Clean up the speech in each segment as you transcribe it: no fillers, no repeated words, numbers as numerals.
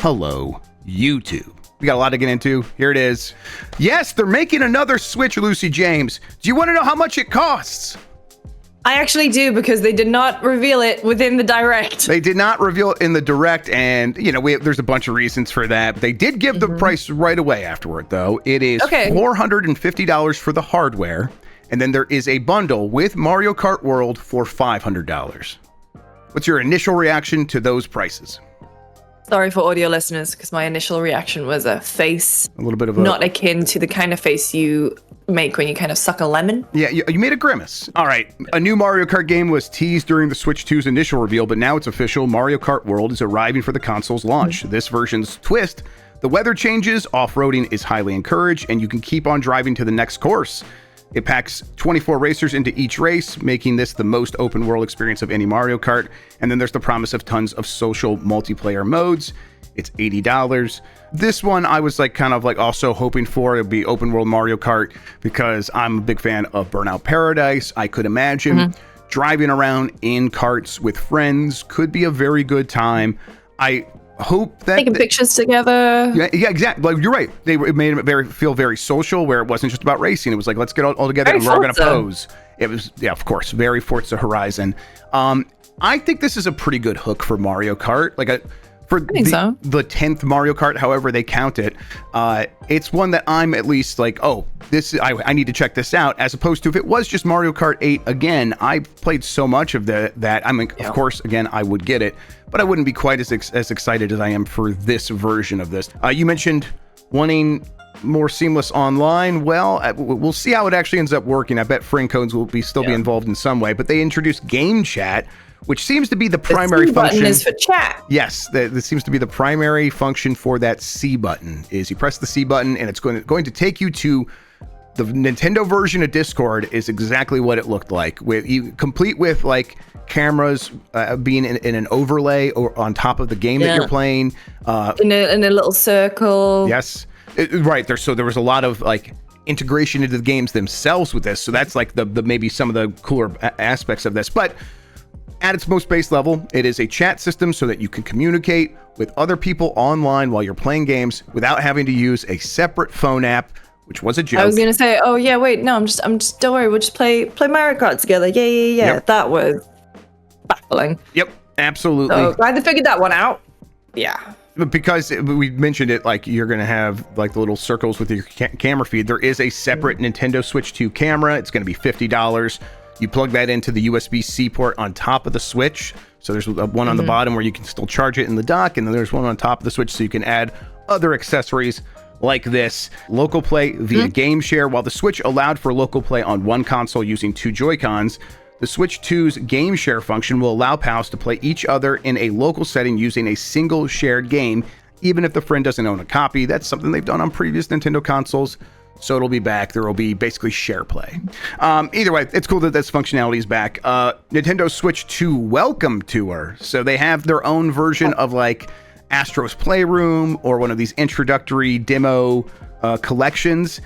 Hello, YouTube. We got a lot to get into. Here it is. Yes, they're making another Switch, Lucy James. Do you want to know how much it costs? I actually do, because they did not reveal it within the Direct. They did not reveal it in the Direct, and, you know, there's a bunch of reasons for that. They did give the price right away afterward, though. It is $450 for the hardware, and then there is a bundle with Mario Kart World for $500. What's your initial reaction to those prices? Sorry for audio listeners, because my initial reaction was a face. A little bit of a... Not akin to the kind of face you make when you kind of suck a lemon. Yeah, you made a grimace. All right. A new Mario Kart game was teased during the Switch 2's initial reveal, but now it's official. Mario Kart World is arriving for the console's launch. This version's twist: the weather changes, off-roading is highly encouraged, and you can keep on driving to the next course. It packs 24 racers into each race, making this the most open world experience of any Mario Kart. And then there's the promise of tons of social multiplayer modes. It's $80. This one I was kind of also hoping for. It would be open world Mario Kart, because I'm a big fan of Burnout Paradise. I could imagine driving around in karts with friends could be a very good time. I hope that taking pictures together. Yeah, exactly. You're right. It made it feel very social, where it wasn't just about racing. It was like, let's get all together and we're going to pose. It was, yeah, of course, very Forza Horizon. I think this is a pretty good hook for Mario Kart. For the 10th Mario Kart, however they count it, it's one that I'm at least I need to check this out, as opposed to if it was just Mario Kart 8 again. I've played so much of that. I mean, of course, again, I would get it, but I wouldn't be quite as excited as I am for this version of this. You mentioned wanting more seamless online. Well, we'll see how it actually ends up working. I bet friend codes will still be involved in some way, but they introduced game chat, which seems to be the primary function. C button is for chat. Yes, this seems to be the primary function for that C button. Is you press the C button and it's going to take you to the Nintendo version of Discord. Is exactly what it looked like, complete with cameras being in an overlay or on top of the game that you're playing. In a little circle. Yes, right there. So there was a lot of integration into the games themselves with this. So that's the maybe some of the cooler aspects of this, but. At its most base level, it is a chat system so that you can communicate with other people online while you're playing games without having to use a separate phone app, which was a joke. I was gonna say, oh yeah, wait, no, I'm just don't worry, we'll just play Mario Kart together. Yeah. Yep. That was baffling. Yep, absolutely. So glad they figured that one out. Yeah. Because we mentioned it, you're going to have the little circles with your camera feed. There is a separate Nintendo Switch 2 camera. It's going to be $50. You plug that into the USB-C port on top of the Switch. So there's one on the bottom where you can still charge it in the dock, and then there's one on top of the Switch so you can add other accessories like this. Local play via Game Share. While the Switch allowed for local play on one console using two Joy-Cons, the Switch 2's Game Share function will allow pals to play each other in a local setting using a single shared game, even if the friend doesn't own a copy. That's something they've done on previous Nintendo consoles. So it'll be back. There will be basically share play. Either way, it's cool that this functionality is back. Nintendo Switch 2 Welcome Tour. So they have their own version of Astro's Playroom or one of these introductory demo collections.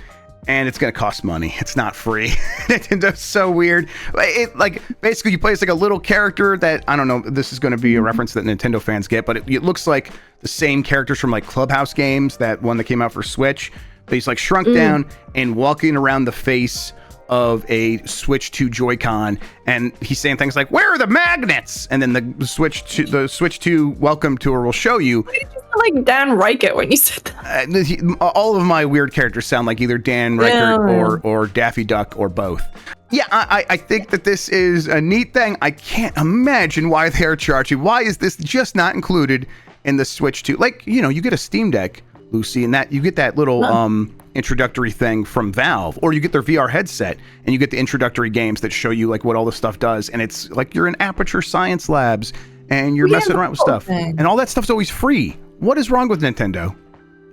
And it's going to cost money. It's not free. Nintendo's so weird. Basically you play as a little character that, I don't know, this is going to be a reference that Nintendo fans get, but it looks like the same characters from Clubhouse games, that one that came out for Switch. But he's shrunk down and walking around the face of a Switch 2 Joy-Con, and he's saying things like, "Where are the magnets?" And then the Switch 2 Welcome Tour will show you. Why did you sound like Dan Reichert when you said that? All of my weird characters sound like either Dan Reichert or Daffy Duck or both. Yeah, I think that this is a neat thing. I can't imagine why they're charging. Why is this just not included in the Switch 2? You get a Steam Deck, Lucy, and that you get that little introductory thing from Valve, or you get their VR headset and you get the introductory games that show you what all this stuff does, and it's you're in Aperture Science Labs and you're messing around with stuff, and all that stuff's always free. What is wrong with Nintendo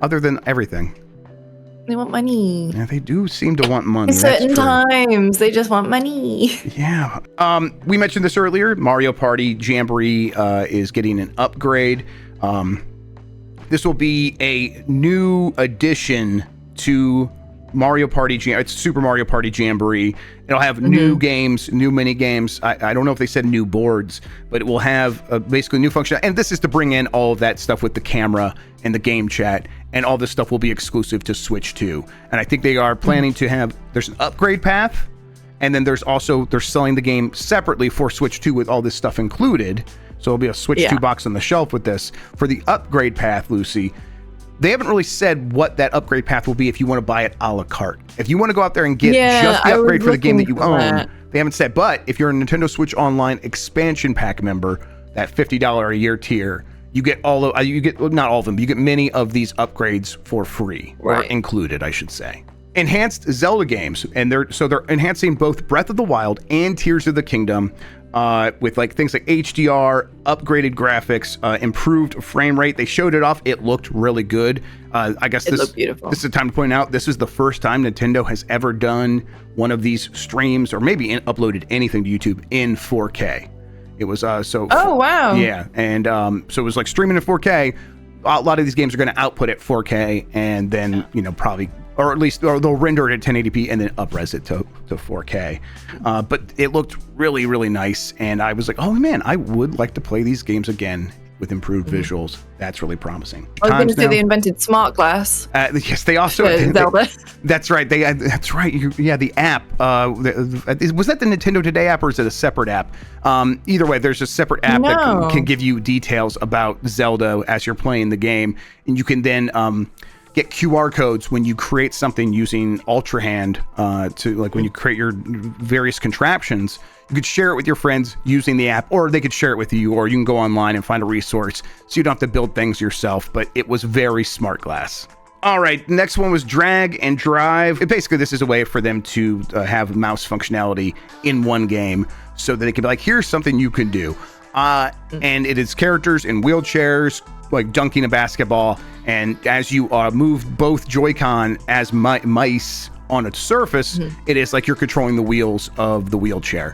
other than everything? They want money. Yeah, they do seem to want money. At certain times, they just want money. Yeah. We mentioned this earlier. Mario Party Jamboree is getting an upgrade. This will be a new addition to Mario Party it's Super Mario Party Jamboree. It'll have new games, new mini games. I don't know if they said new boards, but it will have basically new function. And this is to bring in all of that stuff with the camera and the game chat, and all this stuff will be exclusive to Switch 2. And I think they are planning to have, there's an upgrade path, and then there's also, they're selling the game separately for Switch 2 with all this stuff included. So it'll be a Switch 2 box on the shelf with this. For the upgrade path, Lucy, they haven't really said what that upgrade path will be if you want to buy it a la carte. If you want to go out there and get just the upgrade for the game that you own, they haven't said. But if you're a Nintendo Switch Online expansion pack member, that $50 a year tier, you get all of, not all of them, but you get many of these upgrades for free, or included, I should say. Enhanced Zelda games, and they're enhancing both Breath of the Wild and Tears of the Kingdom, with like things like HDR, upgraded graphics, improved frame rate. They showed it off. It looked really good. I guess this is the time to point out, this is the first time Nintendo has ever done one of these streams, or maybe uploaded anything to YouTube in 4K. It was oh wow, yeah, and so it was like streaming in 4K. A lot of these games are going to output at 4K, and then probably, or at least they'll render it at 1080p and then up-res it to 4K. But it looked really, really nice, and I was like, oh man, I would like to play these games again with improved visuals. That's really promising. I was going to say they invented Smart Glass. Yes, they also Zelda. That's right. That's right. The app. Was that the Nintendo Today app, or is it a separate app? Either way, there's a separate app that can give you details about Zelda as you're playing the game, and you can then get QR codes when you create something using Ultra Hand, to like when you create your various contraptions. You could share it with your friends using the app, or they could share it with you, or you can go online and find a resource so you don't have to build things yourself. But it was very smart glass. All right, next one was drag and drive. Basically, this is a way for them to have mouse functionality in one game, so that they can be like, here's something you can do. And it is characters in wheelchairs, like dunking a basketball, and as you move both Joy-Con as mice on a surface, it is like you're controlling the wheels of the wheelchair.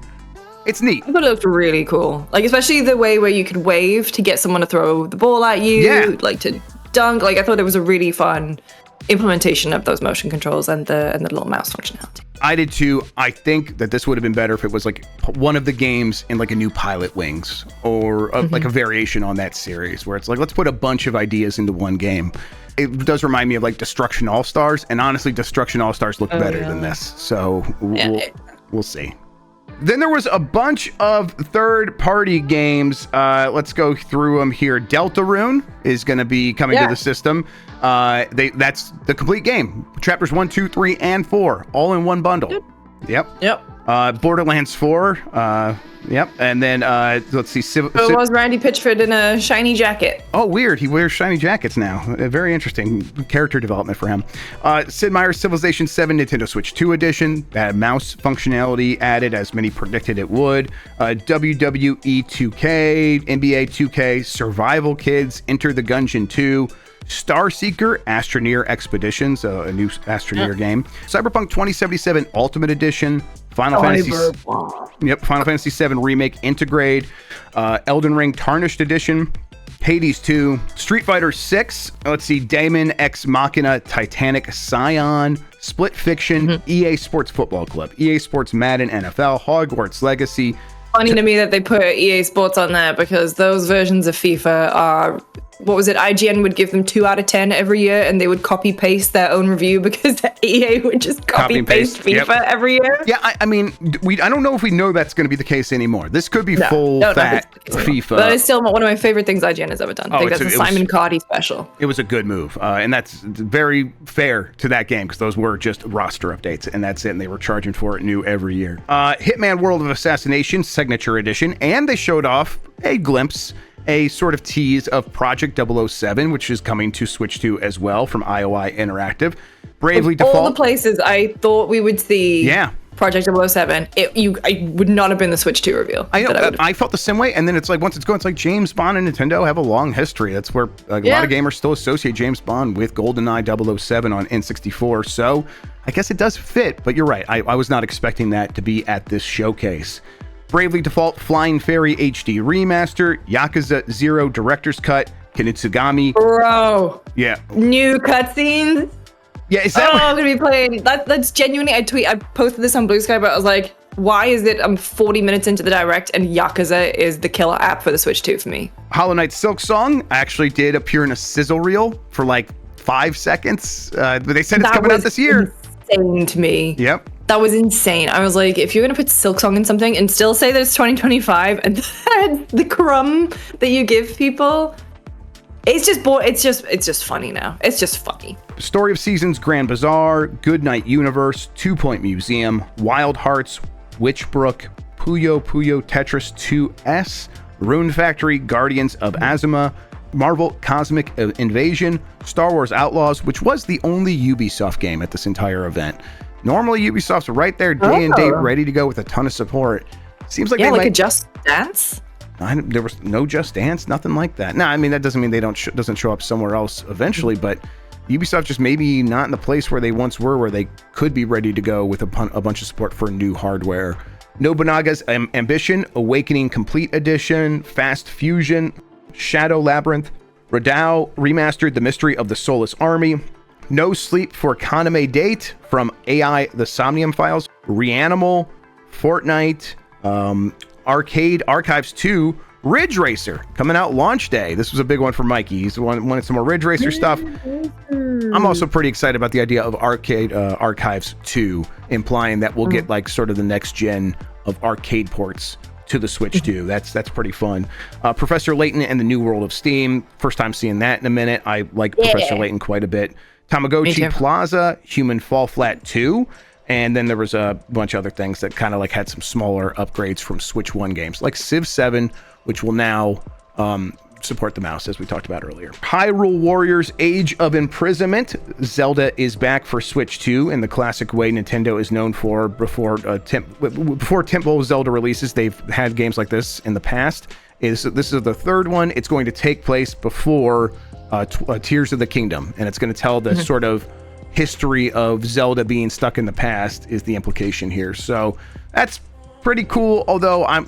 It's neat. I thought it looked really cool. Like, especially the way where you could wave to get someone to throw the ball at you, like to dunk. Like, I thought it was a really fun implementation of those motion controls and the little mouse functionality. I did too. I think that this would have been better if it was like one of the games in like a new Pilot Wings, or like a variation on that series, where it's like, let's put a bunch of ideas into one game. It does remind me of like Destruction All-Stars, and honestly, Destruction All-Stars look better than this. So we'll see. Then there was a bunch of third-party games. Let's go through them here. Deltarune is going to be coming to the system. That's the complete game. Chapters 1, 2, 3, and 4, all in one bundle. Yep. Borderlands 4. Yep. And then let's see. So it was Randy Pitchford in a shiny jacket. Oh, weird. He wears shiny jackets now. Very interesting character development for him. Sid Meier's Civilization 7 Nintendo Switch 2 edition. That mouse functionality added, as many predicted it would. WWE 2K, NBA 2K, Survival Kids, Enter the Gungeon 2. Starseeker Astroneer Expeditions, a new Astroneer game. Cyberpunk 2077 Ultimate Edition. Final Fantasy VII Remake Integrate. Elden Ring Tarnished Edition. Hades 2. Street Fighter 6. Let's see. Daemon X Machina Titanic Scion. Split Fiction. EA Sports Football Club. EA Sports Madden NFL. Hogwarts Legacy. Funny to me that they put EA Sports on there, because those versions of FIFA are, what was it? IGN would give them 2 out of 10 every year, and they would copy paste their own review because EA would just copy paste FIFA every year. Yeah, I mean, I don't know if we know that's going to be the case anymore. This could be full fat FIFA. But it's still one of my favorite things IGN has ever done. I think that's a Simon Cardy special. It was a good move, and that's very fair to that game, because those were just roster updates, and that's it. And they were charging for it new every year. Hitman World of Assassination Signature Edition, and they showed off a glimpse, a sort of tease of Project 007, which is coming to Switch 2 as well from IOI Interactive. Bravely Default. All the places I thought we would see Project 007, I would not have been the Switch 2 reveal. I know, I felt the same way, and then it's like, once it's going, it's like James Bond and Nintendo have a long history. That's where a lot of gamers still associate James Bond with GoldenEye 007 on N64, so I guess it does fit, but you're right. I was not expecting that to be at this showcase. Bravely Default Flying Fairy HD Remaster, Yakuza 0 Director's Cut, Kinutsugami. Bro. Yeah. New cutscenes. Yeah, is that I'm gonna be playing. That's genuinely. I posted this on Blue Sky, but I was like, why is it? I'm 40 minutes into the direct, and Yakuza is the killer app for the Switch 2 for me. Hollow Knight Silk Song actually did appear in a sizzle reel for like 5 seconds. But they said it's coming out this year. Insane to me. Yep. That was insane. I was like, if you're gonna put Silksong in something and still say that it's 2025, and the crumb that you give people, it's just funny now. It's just funny. Story of Seasons Grand Bazaar, Goodnight Universe, 2 Point Museum, Wild Hearts, Witchbrook, Puyo Puyo Tetris 2S, Rune Factory, Guardians of Azuma, Marvel Cosmic Invasion, Star Wars Outlaws, which was the only Ubisoft game at this entire event. Normally, Ubisoft's right there, day and date, ready to go with a ton of support. Seems like a Just Dance. There was no Just Dance, nothing like that. No, I mean that doesn't mean they doesn't show up somewhere else eventually, but Ubisoft just maybe not in the place where they once were, where they could be ready to go with a bunch of support for new hardware. Nobunaga's Ambition, Awakening Complete Edition, Fast Fusion, Shadow Labyrinth, Radao Remastered, The Mystery of the Soulless Army, No Sleep for Kaname Date from AI The Somnium Files, Reanimal, Fortnite, Arcade Archives 2, Ridge Racer coming out launch day. This was a big one for Mikey. He's wanted some more Ridge Racer stuff. I'm also pretty excited about the idea of Arcade Archives 2, implying that we'll get like sort of the next gen of arcade ports to the Switch 2. That's pretty fun. Professor Layton and the New World of Steam. First time seeing that in a minute. I like Professor Layton quite a bit. Tamagotchi Plaza, Human Fall Flat 2. And then there was a bunch of other things that kind of like had some smaller upgrades from Switch 1 games, like Civ 7, which will now support the mouse, as we talked about earlier. Hyrule Warriors Age of Imprisonment. Zelda is back for Switch 2 in the classic way Nintendo is known for. Before Temple Zelda releases, they've had games like this in the past. This is the third one. It's going to take place before Tears of the Kingdom, and it's going to tell the sort of history of Zelda being stuck in the past is the implication here. So that's pretty cool, although I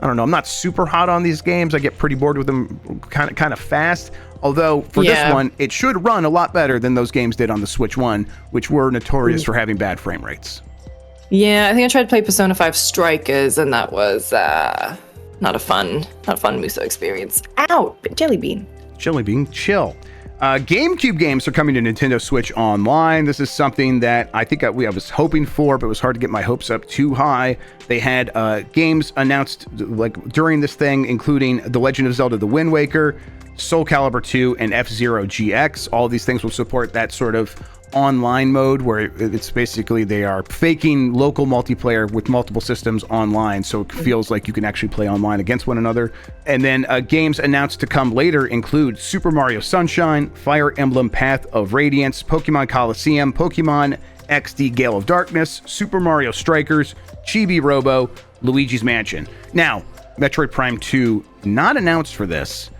don't know, I'm not super hot on these games. I get pretty bored with them kind of fast. Although for this one, it should run a lot better than those games did on the Switch 1, which were notorious for having bad frame rates. Yeah, I think I tried to play Persona 5 Strikers, and that was not a fun Muso experience. Ow, Jelly Bean, chill. GameCube games are coming to Nintendo Switch Online. This is something that I think I was hoping for, but it was hard to get my hopes up too high. They had games announced like during this thing, including The Legend of Zelda: The Wind Waker, Soul Calibur 2, and F-Zero GX. All of these things will support that sort of online mode where it's basically they are faking local multiplayer with multiple systems online, so it feels like you can actually play online against one another. And then games announced to come later include Super Mario Sunshine, Fire Emblem Path of Radiance, Pokemon Coliseum, Pokemon XD Gale of Darkness, Super Mario Strikers, Chibi Robo, Luigi's Mansion. Now, Metroid Prime 2 not announced for this.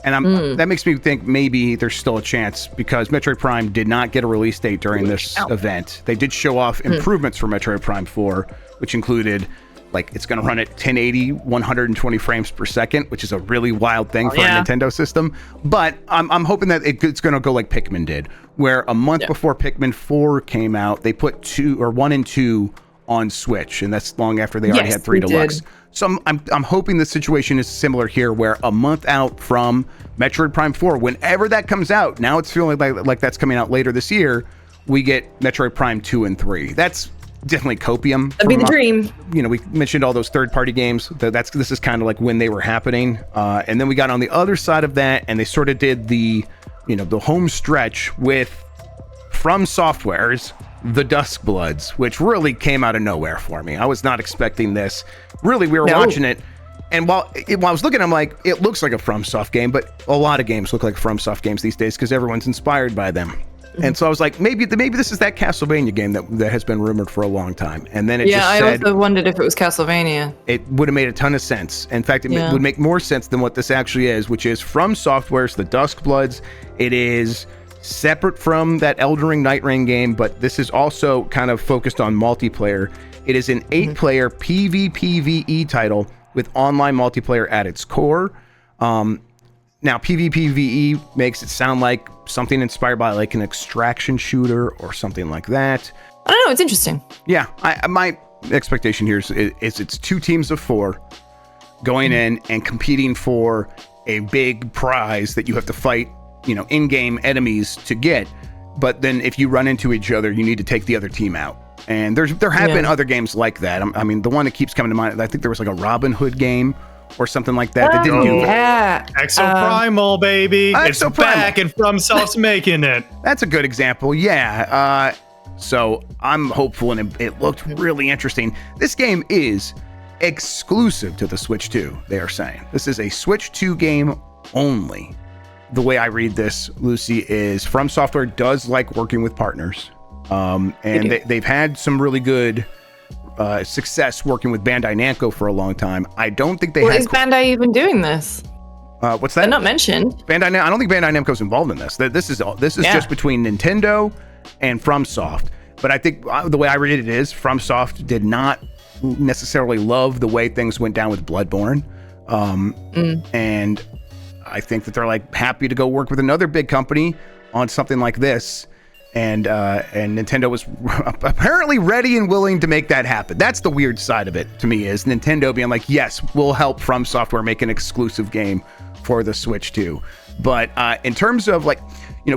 And that makes me think maybe there's still a chance, because Metroid Prime did not get a release date during this event. They did show off improvements for Metroid Prime 4, which included, like, it's going to run at 1080, 120 frames per second, which is a really wild thing for a Nintendo system. But I'm hoping that it's going to go like Pikmin did, where a month before Pikmin 4 came out, they put 1 and 2 on Switch, and that's long after they already had 3 Deluxe. So I'm hoping the situation is similar here, where a month out from Metroid Prime 4, whenever that comes out, now it's feeling like that's coming out later this year, we get Metroid Prime 2 and 3. That's definitely copium. That'd be the dream. You know, we mentioned all those third-party games. This is kind of like when they were happening. And then we got on the other side of that, and they sort of did the home stretch with FromSoftware's The Duskbloods, which really came out of nowhere for me. I was not expecting this. Really, we were watching it, and while I was looking, I'm like, it looks like a FromSoft game, but a lot of games look like FromSoft games these days because everyone's inspired by them. And so I was like, maybe this is that Castlevania game that has been rumored for a long time. And then I also wondered if it was Castlevania. It would have made a ton of sense. In fact, it would make more sense than what this actually is, which is FromSoftware's The Duskbloods. It is separate from that Elden Ring Night Rain game, but this is also kind of focused on multiplayer. It is an 8-player PvPvE title with online multiplayer at its core. Now, PvPvE makes it sound like something inspired by like an extraction shooter or something like that. I don't know. It's interesting. Yeah, my expectation here is it's 2 teams of 4 going in and competing for a big prize that you have to fight, in-game enemies to get. But then if you run into each other, you need to take the other team out. And there have been other games like that. I mean, the one that keeps coming to mind, I think there was like a Robin Hood game or something like that. That didn't do yeah. Exoprimal, baby. It's back and FromSoft's making it. That's a good example. Yeah. So I'm hopeful, and it looked really interesting. This game is exclusive to the Switch 2, they are saying. This is a Switch 2 game only. The way I read this, Lucy, is FromSoftware does like working with partners. And they've had some really good success working with Bandai Namco for a long time. I don't think they is Bandai even doing this? What's that? They're not mentioned. I don't think Bandai Namco's involved in this. This is just between Nintendo and FromSoft. But I think the way I read it is FromSoft did not necessarily love the way things went down with Bloodborne. And I think that they're like happy to go work with another big company on something like this. And Nintendo was apparently ready and willing to make that happen. That's the weird side of it to me, is Nintendo being like, yes, we'll help FromSoftware make an exclusive game for the Switch 2. But in terms of like,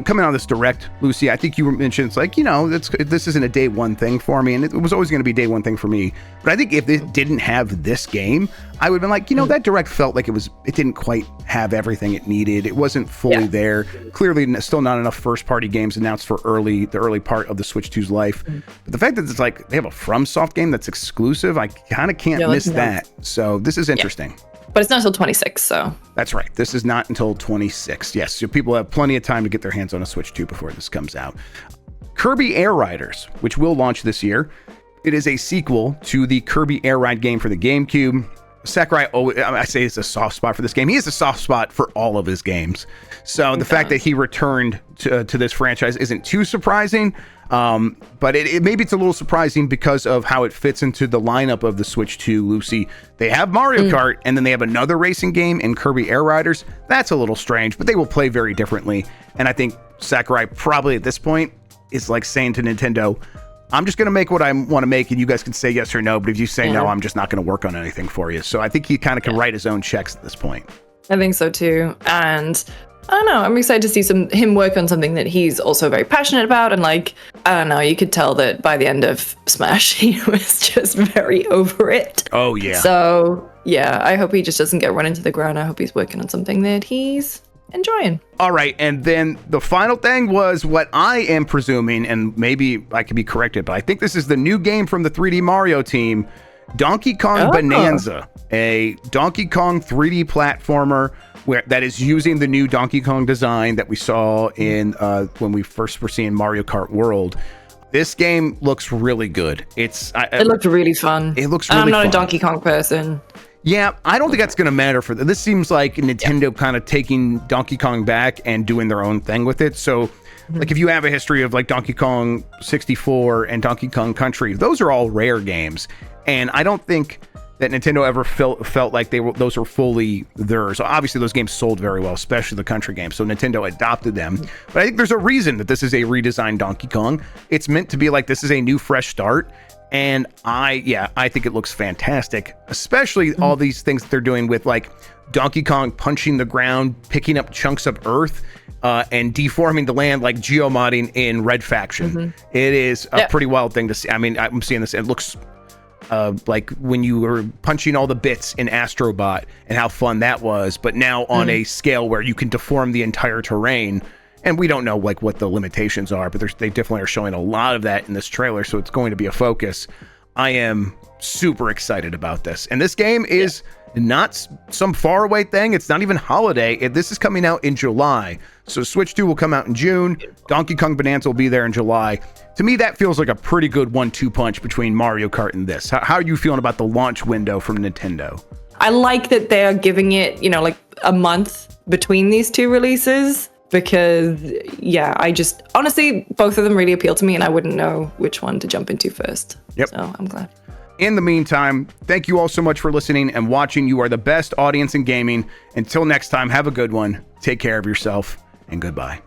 coming on this direct, Lucy, I think you mentioned it's like, this isn't a day one thing for me, and it was always going to be a day one thing for me. But I think if it didn't have this game, I would have been like, that direct felt like it didn't quite have everything it needed. It wasn't fully there. Clearly, still not enough first party games announced for the early part of the Switch 2's life. But the fact that it's like they have a FromSoft game that's exclusive, I kind of can't miss that. So this is interesting. But it's not until 26, so. That's right. This is not until 26. Yes, so people have plenty of time to get their hands on a Switch 2 before this comes out. Kirby Air Riders, which will launch this year. It is a sequel to the Kirby Air Ride game for the GameCube. Sakurai, I say it's a soft spot for this game. He has a soft spot for all of his games. So the fact that he returned to this franchise isn't too surprising. But maybe it's a little surprising because of how it fits into the lineup of the Switch 2, Lucy. They have Mario Kart, and then they have another racing game in Kirby Air Riders. That's a little strange, but they will play very differently. And I think Sakurai probably at this point is like saying to Nintendo, I'm just going to make what I want to make, and you guys can say yes or no. But if you say no, I'm just not going to work on anything for you. So I think he kind of can write his own checks at this point. I think so too. And I don't know, I'm excited to see him work on something that he's also very passionate about. And like, I don't know, you could tell that by the end of Smash, he was just very over it. Oh, yeah. So, yeah, I hope he just doesn't get run into the ground. I hope he's working on something that he's enjoying. All right, and then the final thing was what I am presuming, and maybe I could be corrected, but I think this is the new game from the 3D Mario team, Donkey Kong Bonanza, a Donkey Kong 3D platformer that is using the new Donkey Kong design that we saw in when we first were seeing Mario Kart World. This game looks really good. It looked really fun. It looks really fun. I'm not a Donkey Kong person. Yeah, I don't think that's going to matter for this. Seems like Nintendo kind of taking Donkey Kong back and doing their own thing with it. So, like if you have a history of like Donkey Kong 64 and Donkey Kong Country, those are all rare games. And I don't think that Nintendo ever felt like those were fully theirs. Obviously, those games sold very well, especially the country games. So Nintendo adopted them. But I think there's a reason that this is a redesigned Donkey Kong. It's meant to be like this is a new, fresh start. And I think it looks fantastic, especially all these things that they're doing with like Donkey Kong punching the ground, picking up chunks of earth, and deforming the land like geomodding in Red Faction. It is a pretty wild thing to see. I mean, I'm seeing this. It looks like when you were punching all the bits in Astrobot and how fun that was, but now on a scale where you can deform the entire terrain. And we don't know like what the limitations are, but they definitely are showing a lot of that in this trailer, so it's going to be a focus. I am super excited about this. And this game is not some faraway thing. It's not even holiday. This is coming out in July. So Switch 2 will come out in June. Donkey Kong Bonanza will be there in July. To me, that feels like a pretty good 1-2 punch between Mario Kart and this. How are you feeling about the launch window from Nintendo? I like that they're giving it, like a month between these two releases. Because, I just, honestly, both of them really appeal to me, and I wouldn't know which one to jump into first. Yep. So I'm glad. In the meantime, thank you all so much for listening and watching. You are the best audience in gaming. Until next time, have a good one. Take care of yourself, and goodbye.